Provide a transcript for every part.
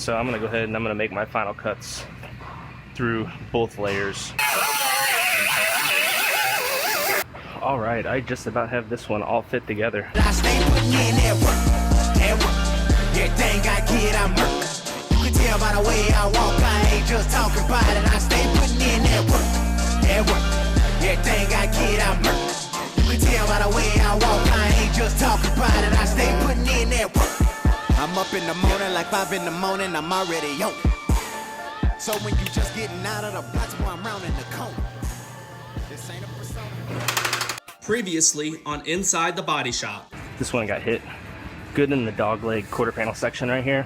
so I'm gonna go ahead and I'm gonna make my final cuts through both layers. All right, I just about have this one all fit together. I stay putting in that work. Everything I get, I'm hurt. You can tell by the way I walk, I ain't just talking about it. I stay putting in that work. Everything I get, I'm hurt. You can tell by the way I walk, I ain't just talking about it. I stay putting in that work. I'm up in the morning like 5 in the morning, I'm already on. So when you just getting out of the box, boy, I'm rounding the corner. This ain't a persona. Previously on Inside the Body Shop. This one got hit good in the dog leg quarter panel section right here.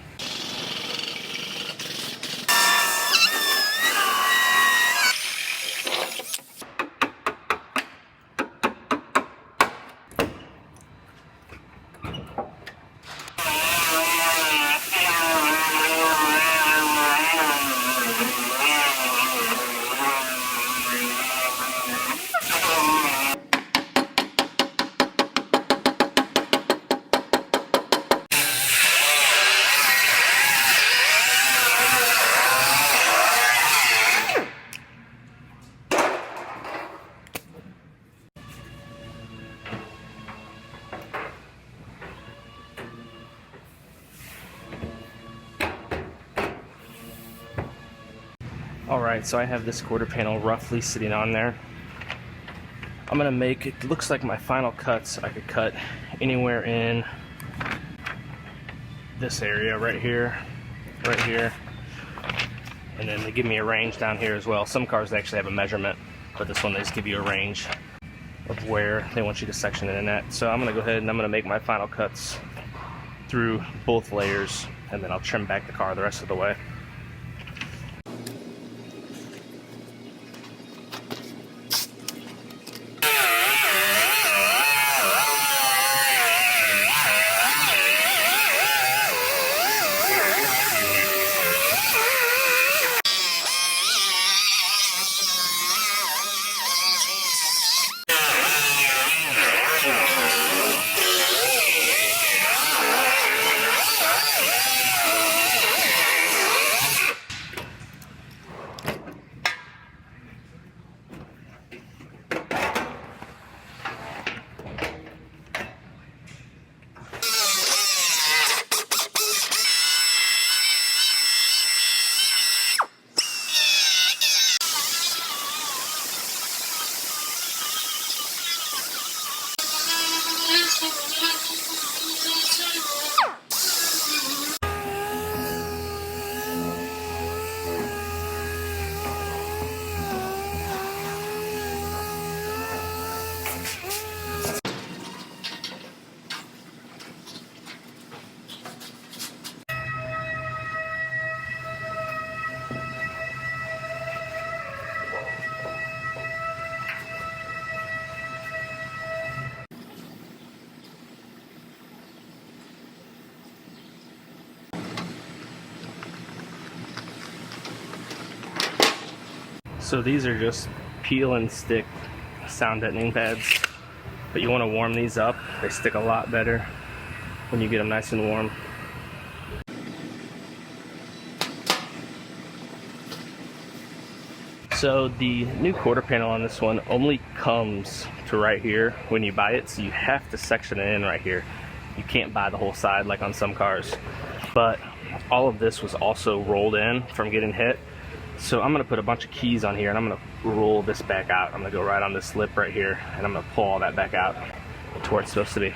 Alright, so I have this quarter panel roughly sitting on there. I'm going to make, it looks like my final cuts, I could cut anywhere in this area right here, and then they give me a range down here as well. Some cars they actually have a measurement, but this one they just give you a range of where they want you to section it in at. So I'm going to go ahead and I'm going to make my final cuts through both layers, and then I'll trim back the car the rest of the way. So these are just peel and stick sound deadening pads, but you want to warm these up. They stick a lot better when you get them nice and warm. So the new quarter panel on this one only comes to right here when you buy it, so you have to section it in right here. You can't buy the whole side like on some cars. But all of this was also rolled in from getting hit. So I'm going to put a bunch of keys on here and I'm going to roll this back out. I'm going to go right on this lip right here and I'm going to pull all that back out to where it's supposed to be.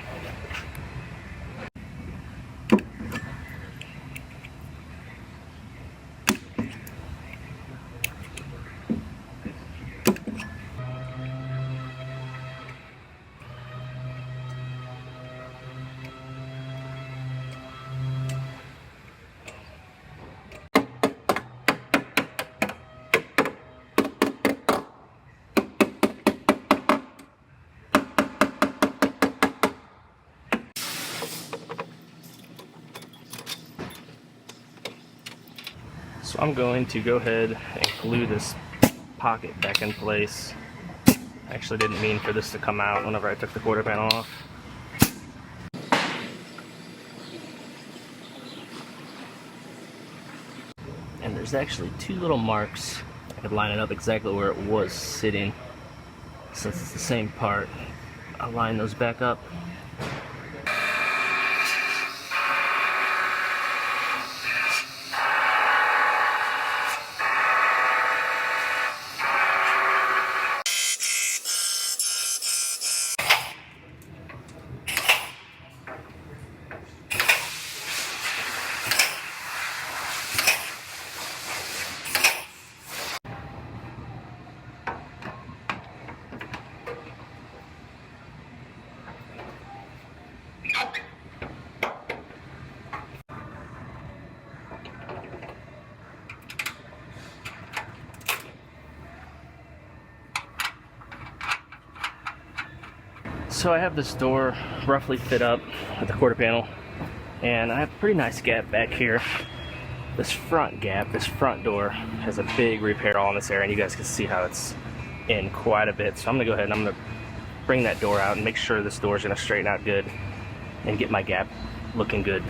So I'm going to go ahead and glue this pocket back in place. I actually didn't mean for this to come out whenever I took the quarter panel off. there's actually two little marks. I could line it up exactly where it was sitting. Since it's the same part, I'll line those back up. So I have this door roughly fit up with the quarter panel, and I have a pretty nice gap back here. This front gap, this front door, has a big repair all in this area, and you guys can see how it's in quite a bit. So I'm gonna go ahead and I'm gonna bring that door out and make sure this door is gonna straighten out good and get my gap looking good.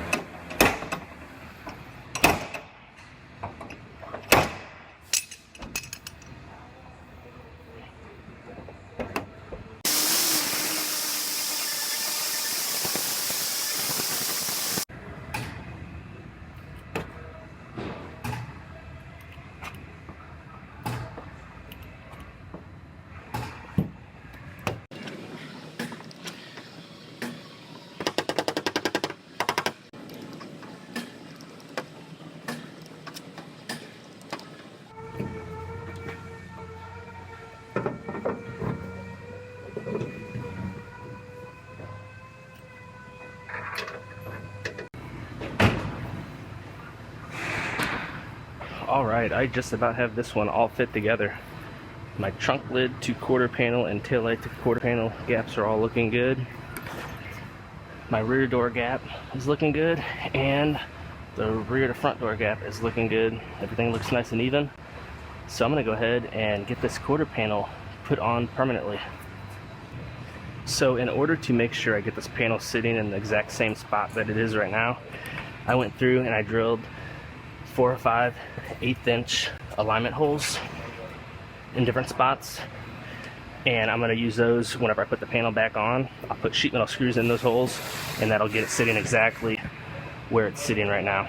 Alright, I just about have this one all fit together. My trunk lid to quarter panel and tail light to quarter panel gaps are all looking good. My rear door gap is looking good, and the rear to front door gap is looking good. Everything looks nice and even. So I'm going to go ahead and get this quarter panel put on permanently. So in order to make sure I get this panel sitting in the exact same spot that it is right now, I went through and I drilled 4 or 5 1/8" alignment holes in different spots, and I'm going to use those whenever I put the panel back on. I'll put sheet metal screws in those holes, and that'll get it sitting exactly where it's sitting right now.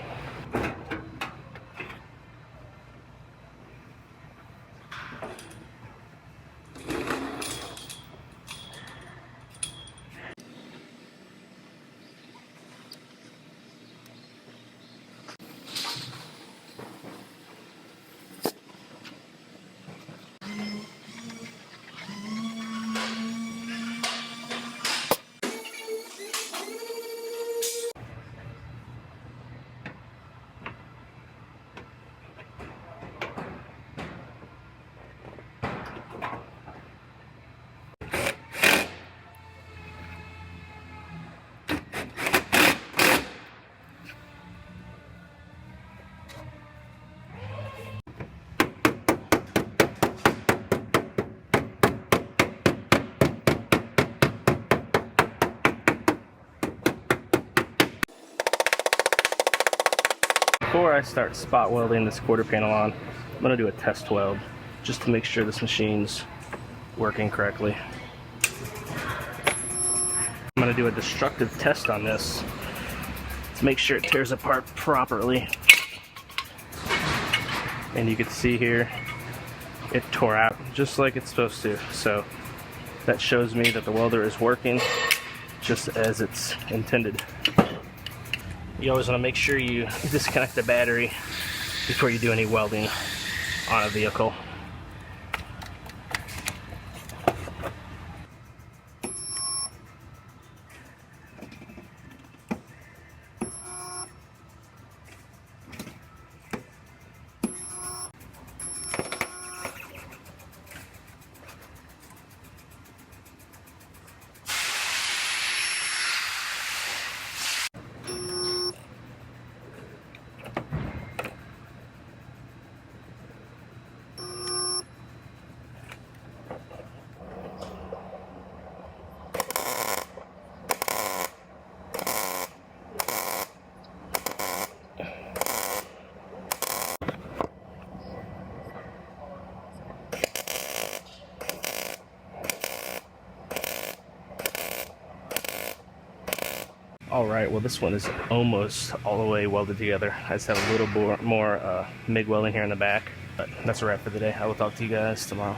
Before I start spot welding this quarter panel on, I'm going to do a test weld just to make sure this machine's working correctly. I'm going to do a destructive test on this to make sure it tears apart properly. And you can see here, it tore out just like it's supposed to. So that shows me that the welder is working just as it's intended. You always want to make sure you disconnect the battery before you do any welding on a vehicle. All right, well, this one is almost all the way welded together. I just have a little more MIG welding here in the back, but that's a wrap for the day. I will talk to you guys tomorrow.